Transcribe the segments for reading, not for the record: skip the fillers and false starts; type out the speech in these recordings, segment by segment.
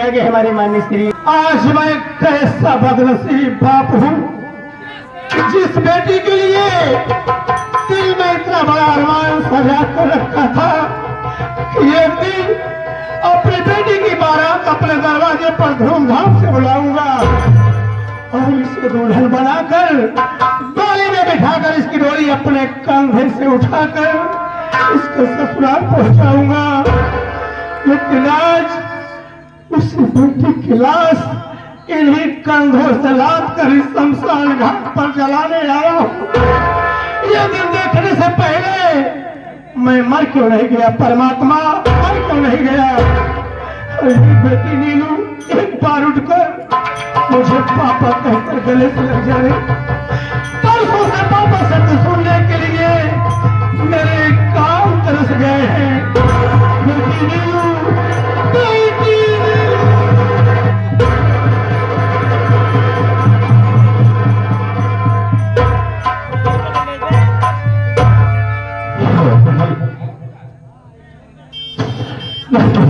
आगे हमारे मान्य श्री, आज मैं कैसा बदनसीब बाप हूँ, जिस बेटी के लिए दिल में इतना बड़ा अरमान सजा कर रखा था कि एक दिन अपनी बेटी की बारात अपने दरवाजे पर धूमधाम से बुलाऊंगा और इसे दुल्हन बनाकर डोली में बिठाकर इसकी डोली अपने कंधे से उठाकर इसके ससुराल पहुंचाऊंगा। लेकिन आज उसी बेटी की लाश इन्हीं कंधों से लाद कर इस शमशान घाट पर जलाने आया हूँ। ये दिन देखने से पहले मैं मर क्यों नहीं गया परमात्मा, मर क्यों नहीं गया। बेटी नीलू एक बार उठकर मुझे पापा कहकर गले से लग जाए। परसों से पापा शब्द सुनने के लिए मेरे कान तरस गए हैं। बेटी नीलू, बेटी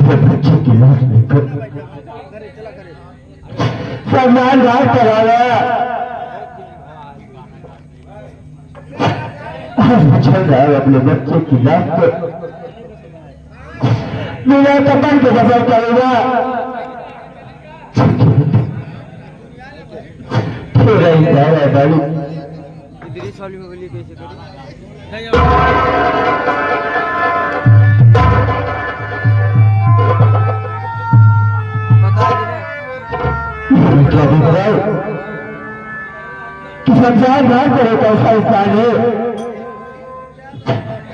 बच्चे की लाश लेकर सम्मान घाट पर आया। चल रहा है अपने बच्चे की लाश पर बिना कपन के सफर करेगा। पूरा ही जा रहा है बालू क्या देख रहा है कि संसार घाट पर एक ऐसा स्थान है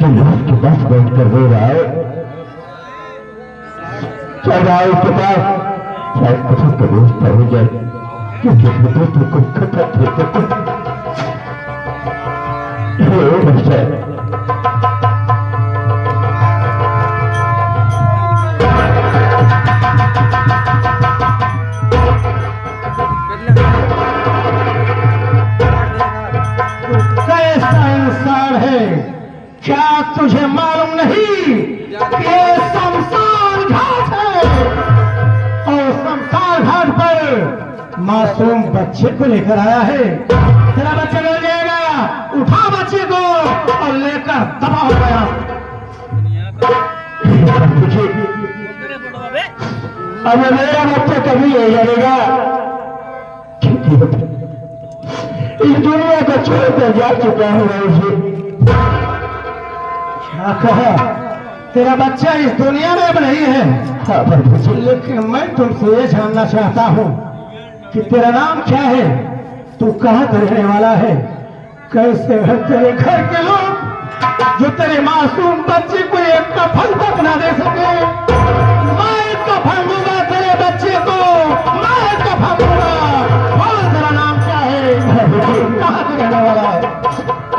जो लोग के पास बैठ कर रो रहा है। चल रहा है उसके पास, शायद कुछ उसका दोस्त हो जाए, क्योंकि अपने दोस्तों को खतरा थे। क्या तुझे मालूम नहीं ये शमशान घाट है और शमशान घाट पर मासूम बच्चे को लेकर आया है। तेरा बच्चा ले जाएगा, उठा बच्चे को और लेकर दबा हो गया। अब मेरा बच्चा कभी नहीं जाएगा, इस दुनिया को छोड़कर जा चुका हूँ मैं उसे। क्या कहा? तेरा बच्चा इस दुनिया में अब नहीं है। हाँ, लेकिन मैं तुमसे ये जानना चाहता हूँ कि तेरा नाम क्या है, तू कहाँ रहने वाला है, कैसे है तेरे घर के लोग जो तेरे मासूम बच्चे को एक कफन तक ना दे सके। मैं कफन दूंगा तेरे बच्चे को, मैं कफन दूंगा। और तेरा नाम क्या है, कहाँ से रहने वाला है?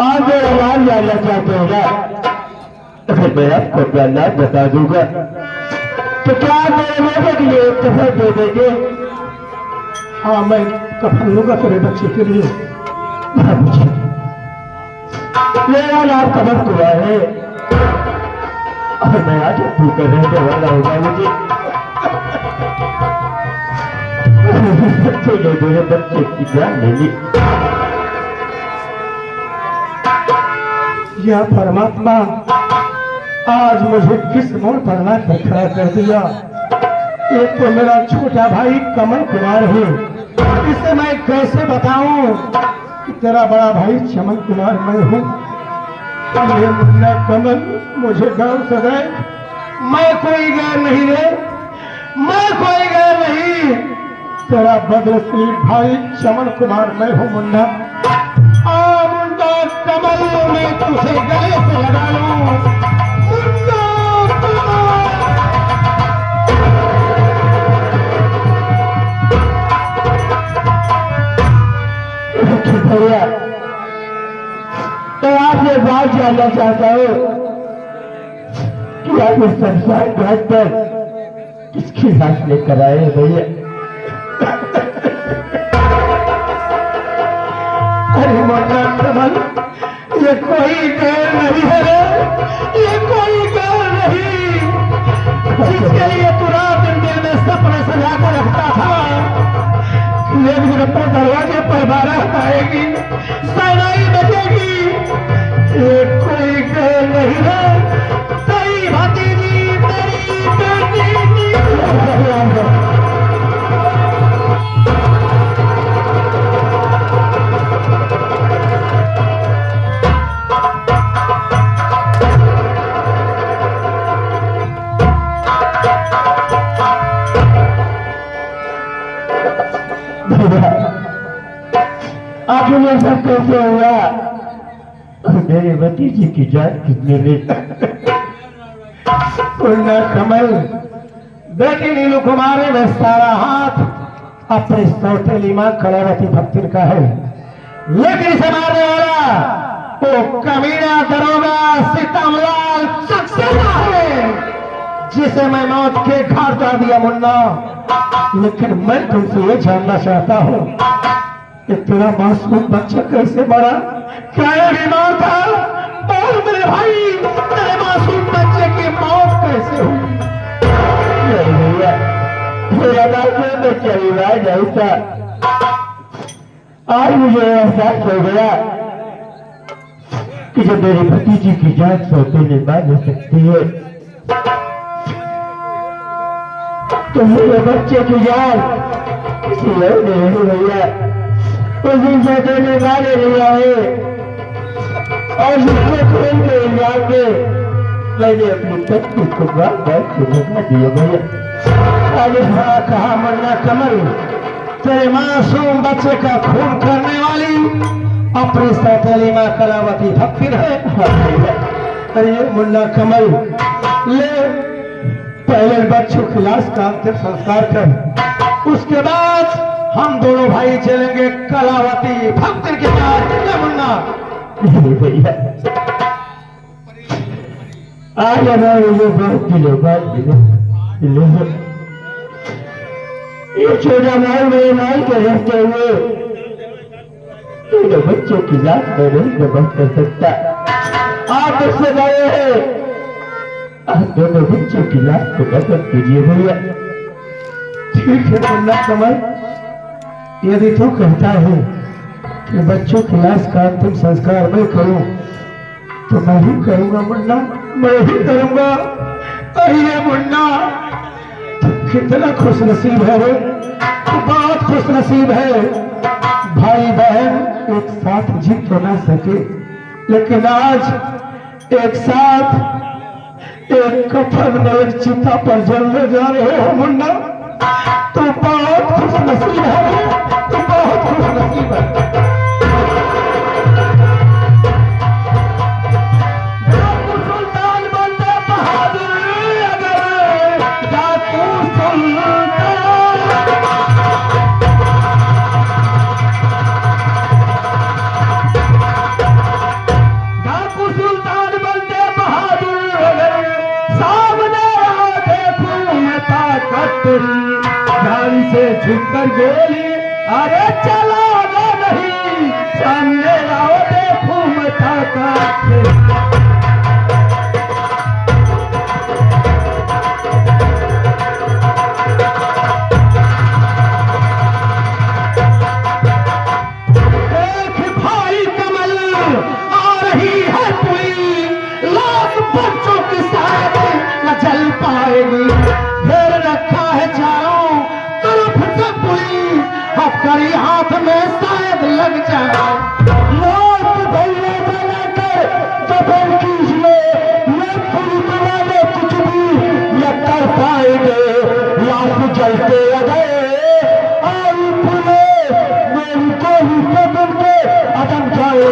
आज मेरा नाम जानना चाहते होगा, अगर मैं आपको अपना नाम बता दूंगा तो क्या मेरे बेटे के लिए कफन दे देंगे? हाँ, मैं कफन लूंगा तेरे बच्चे के लिए। मेरा नाम कमल कुमार है और मैं आज भूखा रहने वाला होगा। मुझे बच्चे ने मेरे बच्चे की जान ले ली। या परमात्मा, आज मुझे किस मोड़ पर ला कर खड़ा कर दिया। एक तो मेरा छोटा भाई कमल कुमार है, इसे मैं कैसे बताऊं कि तेरा बड़ा भाई चमन कुमार मैं हूँ। ये मुन्ना कमल मुझे गांव सदाए, मैं कोई गैर नहीं रे, मैं कोई गैर नहीं। तेरा बदनसीब भाई चमन कुमार मैं हूँ मुन्ना। मुन्ना कमल मैं तुझे गले से लगा लूं। तो आपसे बात जानना चाहता हूँ कि आप इस शमशान घाट पर किसकी लाश लेकर आए हैं भैया? अरे मोटा कमल, ये कोई गैर नहीं है, ये कोई गैर नहीं जिसके लिए तू रात दिन में सपने सजा कर बारात आएगी, सगाई बजेगी, ये कोई गैर नहीं है, तेरी भतीजी तेरी बेटी की। आज ये सब कैसे हुआ? मेरे भतीजी की जान कितने में उन्ना कमल बेटी नीलू कुमारी में सारा हाथ अपने सौतेली मां कलावती भक्ति का है, लेकिन इसे मारने वाला वो कमीना दरोगा सीतामलाल सक्सेना है, जिसे मैं मौत के घाट डाल दिया मुन्ना। लेकिन मैं तुमसे ये जानना चाहता हूँ कि तेरा मासूम बच्चा कैसे मरा? क्या ये बीमार था? बोल मेरे भाई, तेरे मासूम बच्चे की मौत कैसे हुई? नहीं भैया, मेरा मासूम बच्चा बीमार नहीं था। आज मुझे एहसास हो गया कि जब मेरी भतीजी की जान सौतेले बात हो सकती है, तो मेरे बच्चे की जान किसी और ने नहीं भैया, उस दिन सौतेले बात नहीं आए और जिसको खोल के इल्जाम में मैंने अपनी पत्नी को बार बार के धोखा दिया भैया। आज हाँ कहा मरना कमल, तेरे मासूम बच्चे का खून करने वाली अपनी सौतेली मां कलावती भक्ति है। अरे मुन्ना कमल, ले पहले बच्चों की लाश का अंतिम संस्कार कर, उसके बाद हम दोनों भाई चलेंगे कलावती भक्ति के साथ। मुन्ना भैया, आज मुझे बहुत दिलों बाद मिले, ये छोटा भाई मेरे भाई के रहते हुए मेरे बच्चों की लाश में नहीं दबा कर सकता। आप उससे गए हैं, आप दोनों बच्चों की लाश को दफन कीजिए भैया। ठीक है मुन्ना कमल, यदि तू कहता है कि बच्चों की लाश का अंतिम संस्कार मैं करूं तो मैं ही करूंगा मुन्ना, मैं ही करूंगा। अरे मुन्ना, कितना खुश नसीब है रे, बहुत खुश नसीब है। भाई बहन एक साथ जी तो ना सके, लेकिन आज एक साथ एक कफन में एक चिता पर जलने जा रहे हो मुन्ना। तो बहुत खुश नसीब है, तो बहुत खुश नसीब है। ध्यान से झुककर गोली, अरे चला नहीं, सामने आओ देखो मैं ताकत। देख भाई कमल, आ रही है पुली, लाख बच्चों की साथ न जल पाएगी। फिर रखा है चारों तरफ से पुली, अब करी हाथ में शायद लग जाए। लोग भैया बनाकर दफन कीजिए, ये पुलिस वाले कुछ भी न कर पाएंगे। लाख जलते गए और पुले मेरी कोई कदम के अदम जाए।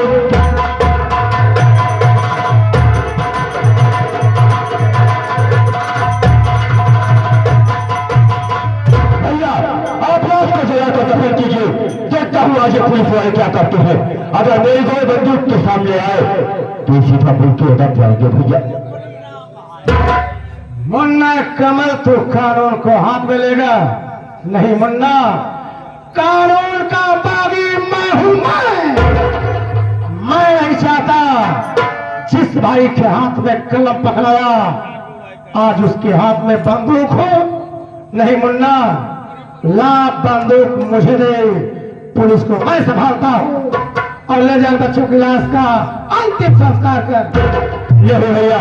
आज पुलिस वाले क्या करते हैं, अगर मेरी कोई बंदूक के सामने आए तो सीधा मुंह के उधर जाएंगे भैया। मुन्ना कमल, तो कानून को हाथ में लेगा नहीं मुन्ना, कानून का बागी मैं हूं। मैं नहीं चाहता जिस भाई के हाथ में कलम पकड़ाया आज उसके हाथ में बंदूक हो। नहीं मुन्ना, ला बंदूक मुझे दे, पुलिस को मैं संभालता हूँ और ले जाकर बच्चों की लाश का अंतिम संस्कार कर। ये हो भैया,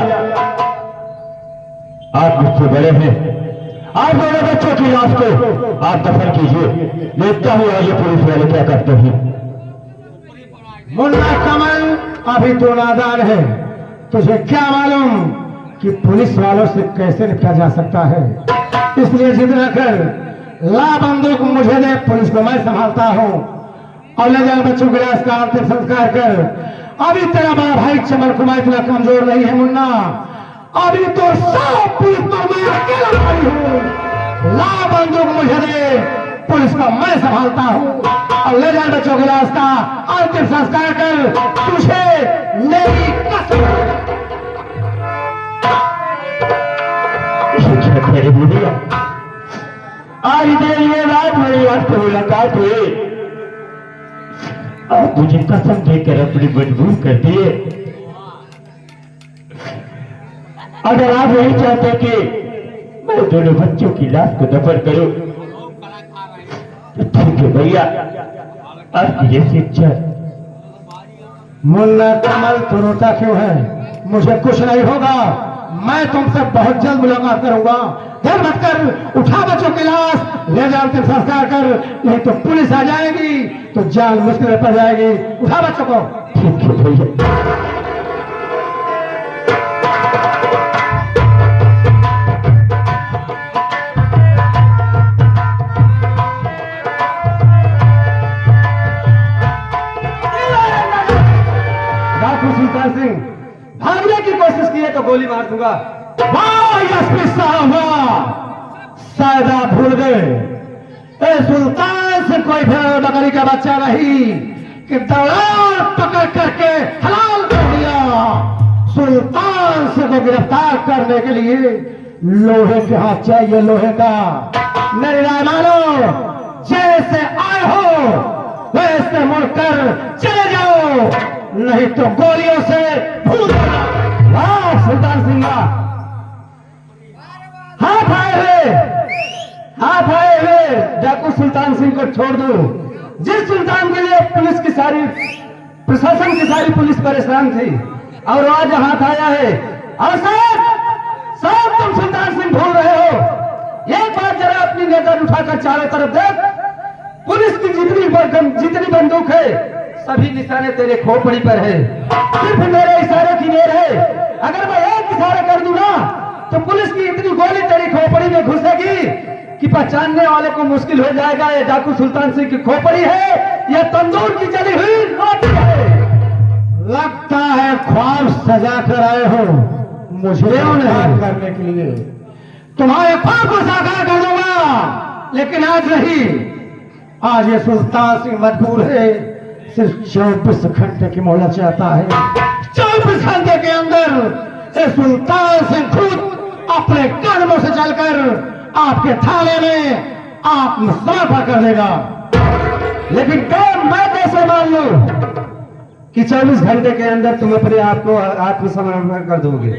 आप मुझसे बड़े हैं, आप दोनों बच्चों की लाश को आप दफन कीजिए। देखता हूँ आज ये पुलिस वाले क्या करते हैं। मुन्ना कमल, अभी तो नादान है, तुझे क्या मालूम कि पुलिस वालों से कैसे निपटा जा सकता है। इसलिए जिद न कर, ला बंदूक मुझे दे, पुलिस को मैं संभालता हूँ और ले जाकर बच्चों के लाश का अंतिम संस्कार कर। अभी तेरा बड़ा भाई चमन कुमार इतना कमजोर नहीं है मुन्ना, अभी तो सब पुलिस को मैं अकेला भाई हूँ। ला बंदूक मुझे दे, पुलिस को मैं संभालता हूँ और ले जाकर बच्चों के लाश का अंतिम संस्कार कर। तुझे मेरी कसम। आज इधर ये रात मेरी आपसे मुलाकात हुई, आप मुझे कसम देकर अपनी मजबूर कर दिए। अगर आप यही चाहते कि मैं दोनों बच्चों की लाश को दफन करूं तो ठीक है भैया, आपकी जैसी इच्छा। मुन्ना कमल, तू रोता क्यों है? मुझे कुछ नहीं होगा, मैं तुमसे बहुत जल्द मुलाकात करूंगा। देर मत कर, उठा बच्चों की लाश, ले जा अंतिम संस्कार कर, नहीं तो पुलिस आ जाएगी तो जान मुश्किल में पड़ जाएगी। उठा बच्चों को। ठीक है भैया। सुल्तान सिंह भागने की कोशिश की है तो गोली मार दूंगा। वाह एसपी साहब, शायद आप भूल गए, सुल्तान से कोई भेड़ बकरी का बच्चा नहीं कि दलाल पकड़ करके हलाल कर दिया। सुल्तान से को गिरफ्तार करने के लिए लोहे के हाथ चाहिए, लोहे का। मेरी राय मानो, जैसे आए हो वैसे मुड़कर चले जाओ, नहीं तो गोलियों से भूल। वाह सुल्तान सिंह, हाथ आए हुए, हाथ आए हुए डाकू सुल्तान सिंह को छोड़ दो। जिस सुल्तान के लिए पुलिस की सारी प्रशासन की सारी पुलिस परेशान थी और आज हाथ आया है। और सब तुम सुल्तान सिंह भूल रहे हो। एक बार जरा अपनी नजर उठाकर चारों तरफ देख, पुलिस की जितनी बंदूक है सभी निशाने तेरे खोपड़ी पर है। सिर्फ मेरे इशारे की देर है। अगर मैं एक इशारा कर दूं ना तो पुलिस की इतनी गोली तेरी खोपड़ी में घुसेगी कि पहचानने वाले को मुश्किल हो जाएगा ये डाकू सुल्तान सिंह की खोपड़ी है या तंदूर की जली हुई रोटी है। लगता है ख्वाब सजा कर आए हो मुझे नहीं करने के लिए। तुम्हारे ख्वाब को साकार कर दूंगा, लेकिन आज नहीं। आज ये सुल्तान सिंह मजबूर है, सिर्फ 24 घंटे की मोहलत चाहता है। 24 घंटे के अंदर ये सुल्तान सिंह खुद अपने कदमों से चलकर आपके थाने में आत्मसमर्पण कर देगा। लेकिन क्या मैं कैसे मान लूं कि 24 घंटे के अंदर तुम अपने आप को आत्मसमर्पण कर दोगे?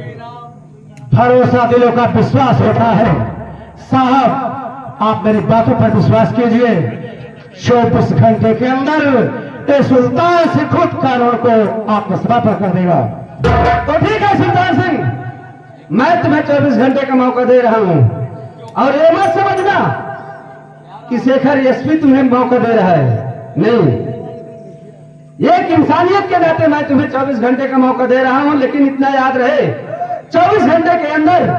भरोसा दिलों का विश्वास होता है साहब, आप मेरी बातों पर विश्वास कीजिए। 24 घंटे के अंदर ये सुल्तान सिंह खुद कानून को आत्मसमर्पण कर देगा। तो ठीक है सुल्तान सिंह, मैं तुम्हें 24 घंटे का मौका दे रहा हूं और ये मत समझना कि शेखर एसपी तुम्हें मौका दे रहा है। नहीं, एक इंसानियत के नाते मैं तुम्हें 24 घंटे का मौका दे रहा हूं, लेकिन इतना याद रहे 24 घंटे के अंदर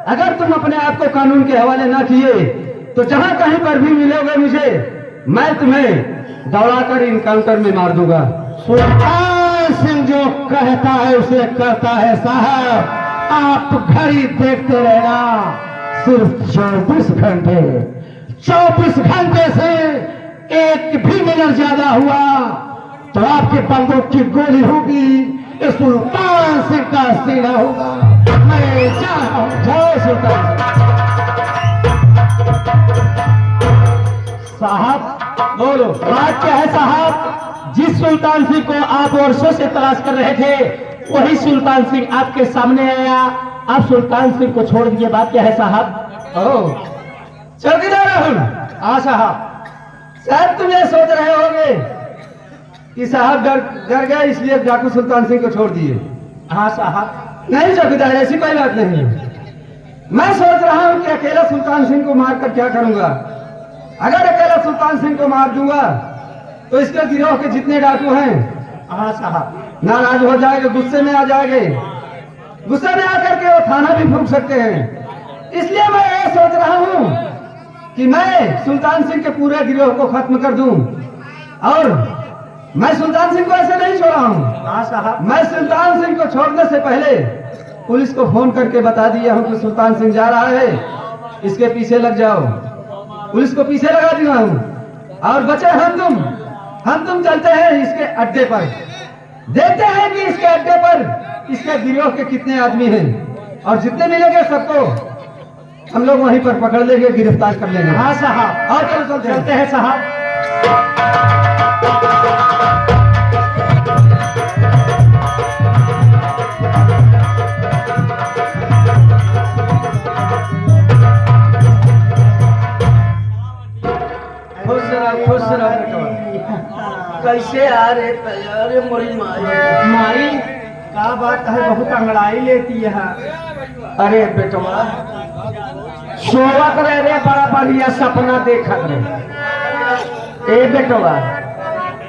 अगर तुम अपने आप को कानून के हवाले ना किए तो जहां कहीं पर भी मिलोगे मुझे, मैं तुम्हें दौड़ाकर इनकाउंटर में मार दूंगा। सुल्तान सिंह जो कहता है उसे करता है साहब, आप घड़ी देखते रहना। सिर्फ 24 घंटे, 24 घंटे से एक भी मिनट ज्यादा हुआ तो आपके बंदूक की गोली होगी, इस सुल्तान सिंह का सीना होगा। मैं जा रहा हूं, जय सुल्तान साहब। बोलो, बात क्या है साहब? जिस सुल्तान सिंह को आप वर्षों से तलाश कर रहे थे वही सुल्तान सिंह आपके सामने आया, आप सुल्तान सिंह को छोड़ दिए। बात क्या है साहब? चौकीदार राहुल, हाँ साहब। शायद तुम ये सोच रहे होगे कि साहब डर गए इसलिए डाकू सुल्तान सिंह को छोड़ दिए। हाँ साहब। नहीं चौकीदार, ऐसी कोई बात नहीं। मैं सोच रहा हूं कि अकेला सुल्तान सिंह को मारकर क्या करूंगा। अगर अकेला सुल्तान सिंह को मार दूंगा तो इसके गिरोह के जितने डाकू हैं, हाँ साहब, नाराज हो जाएंगे, गुस्से में आ जाएंगे। गुस्से में आकर के वो थाना भी फूंक सकते हैं। इसलिए मैं ये सोच रहा हूं कि मैं सुल्तान सिंह के पूरे गिरोह को खत्म कर दूं। और मैं सुल्तान सिंह को ऐसे नहीं छोड़ा हूं। हाँ साहब। मैं सुल्तान सिंह को छोड़ने से पहले पुलिस को फोन करके बता दिया हूं कि सुल्तान सिंह जा रहा है, इसके पीछे लग जाओ। पुलिस को पीछे लगा दिया हूं। और बचे हम तुम चलते हैं इसके अड्डे पर, देखते हैं कि इसके अड्डे पर इसके गिरोह के कितने आदमी हैं, और जितने मिलेंगे सबको हम लोग वहीं पर पकड़ लेंगे, गिरफ्तार कर लेंगे। हाँ साहब। और चलो चलते हैं साहब। खुश रहो बेटा। कैसे आ रहे तैयार मोरी माई का बात है, बहुत अंगड़ाई लेती है। अरे बेटवा सोवत रहे रे, बड़ा बढ़िया सपना देखत रहे। ए बेटवा,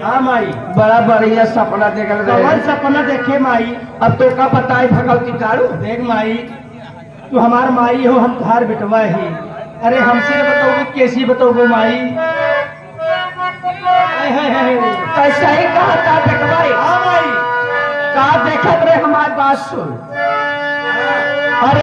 हाँ माई। बड़ा बढ़िया सपना देखल कौन रहे। सपना देखे माई? अब तो का बताई भगवती कारू। देख माई, तू हमार माई हो, हम तुहार बेटवा ही। अरे हमसे बताओगे, कैसी बताओगे माई? कैसा ही कहा था बेटवा। हाँ माई। का देखत रहे, हमारी बात सुन।